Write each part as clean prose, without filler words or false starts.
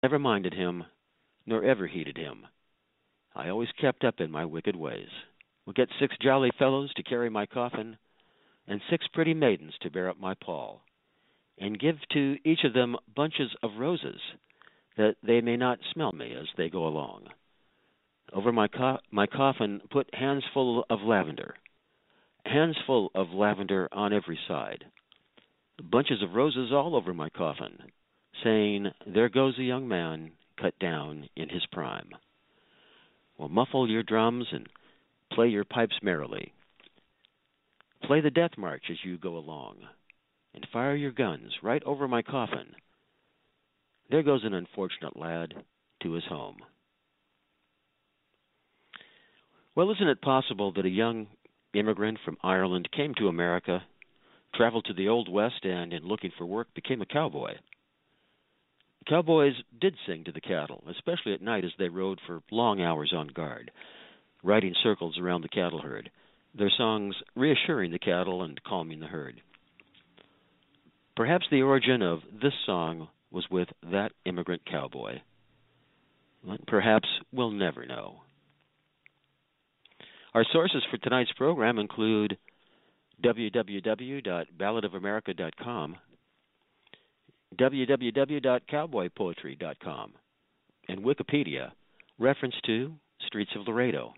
never minded him, nor ever heeded him. I always kept up in my wicked ways. Will get 6 jolly fellows to carry my coffin, and 6 pretty maidens to bear up my pall, and give to each of them bunches of roses, that they may not smell me as they go along. Over my coffin put hands full of lavender on every side, bunches of roses all over my coffin, saying, there goes a young man cut down in his prime. Well, muffle your drums and play your pipes merrily. Play the death march as you go along, and fire your guns right over my coffin. There goes an unfortunate lad to his home. Well, isn't it possible that a young immigrant from Ireland came to America, traveled to the Old West, and in looking for work became a cowboy? Cowboys did sing to the cattle, especially at night as they rode for long hours on guard, riding circles around the cattle herd, their songs reassuring the cattle and calming the herd. Perhaps the origin of this song was with that immigrant cowboy. But perhaps we'll never know. Our sources for tonight's program include www.balladofamerica.com, www.cowboypoetry.com, and Wikipedia, reference to Streets of Laredo.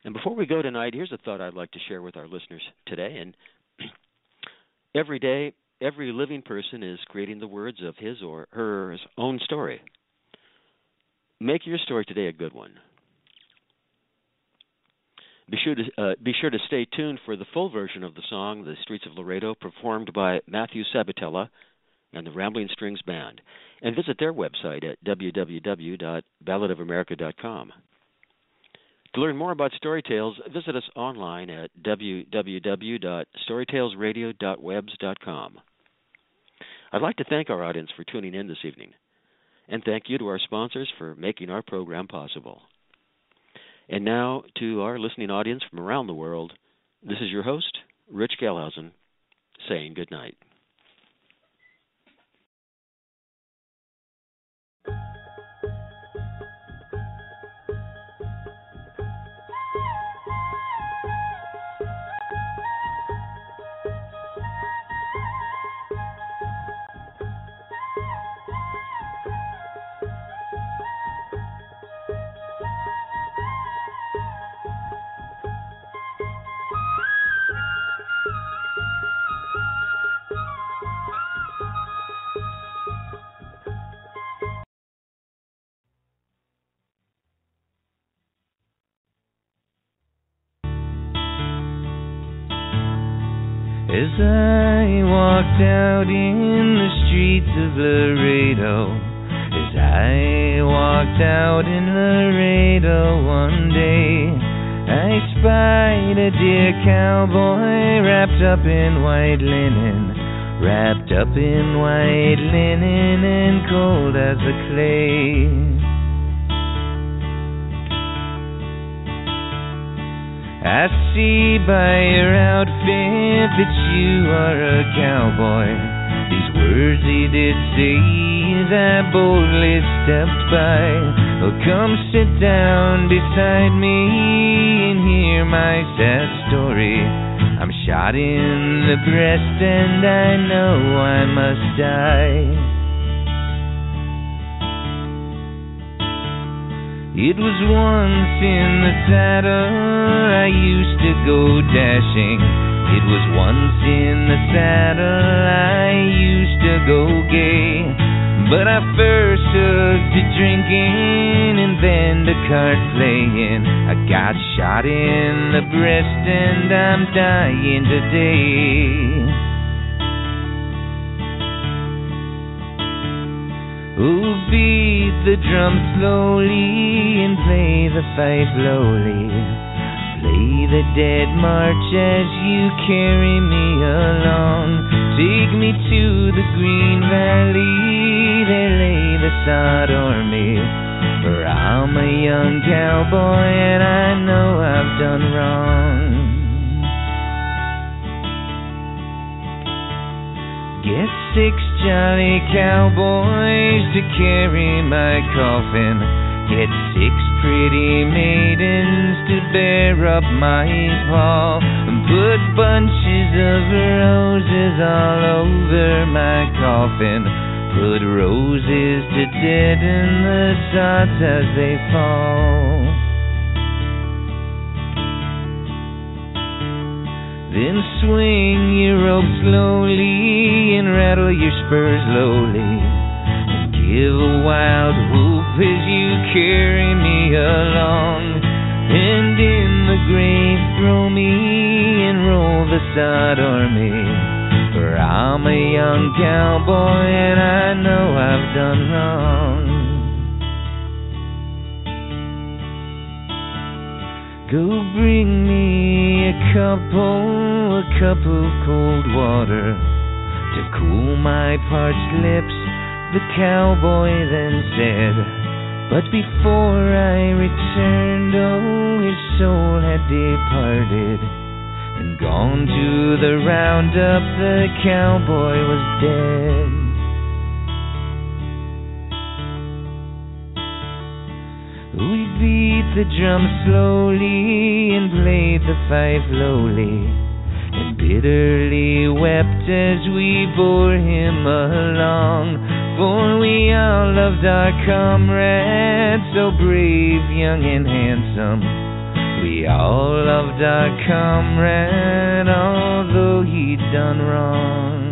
And before we go tonight, here's a thought I'd like to share with our listeners today. And every day, every living person is creating the words of his or her own story. Make your story today a good one. Be sure to stay tuned for the full version of the song, The Streets of Laredo, performed by Matthew-Sabatella and the Rambling Strings Band. And visit their website at www.balladofamerica.com. To learn more about StoryTales, visit us online at www.storytalesradio.webs.com. I'd like to thank our audience for tuning in this evening, and thank you to our sponsors for making our program possible. And now, to our listening audience from around the world, this is your host, Rich Gehlhausen, saying good night. As I walked out in the streets of Laredo, as I walked out in Laredo one day, I spied a dear cowboy wrapped up in white linen and cold as the clay. I see by your outfit that you are a cowboy. These words he did say as I boldly stepped by. Oh, come sit down beside me and hear my sad story. I'm shot in the breast and I know I must die. It was once in the saddle I used to go dashing. It was once in the saddle I used to go gay. But I first took to drinking and then to card playing. I got shot in the breast and I'm dying today. Oh, beat the drum slowly and play the fife lowly. Play the dead march as you carry me along. Take me to the green valley, there lay the sod o'er me. For I'm a young cowboy and I know I've done wrong. Guess 6 jolly cowboys to carry my coffin, yet 6 pretty maidens to bear up my pall, and put bunches of roses all over my coffin, put roses to deaden the sods as they fall. Then swing your rope slowly and rattle your spurs lowly, and give a wild whoop as you carry me along. And in the grave throw me and roll the sod o'er me, for I'm a young cowboy and I know I've done wrong. Go bring me a cup of cold water to cool my parched lips, the cowboy then said. But before I returned, oh, his soul had departed and gone to the roundup, the cowboy was dead. We beat the drum slowly and played the fife lowly, and bitterly wept as we bore him along. For we all loved our comrade, so brave, young and handsome. We all loved our comrade, although he'd done wrong.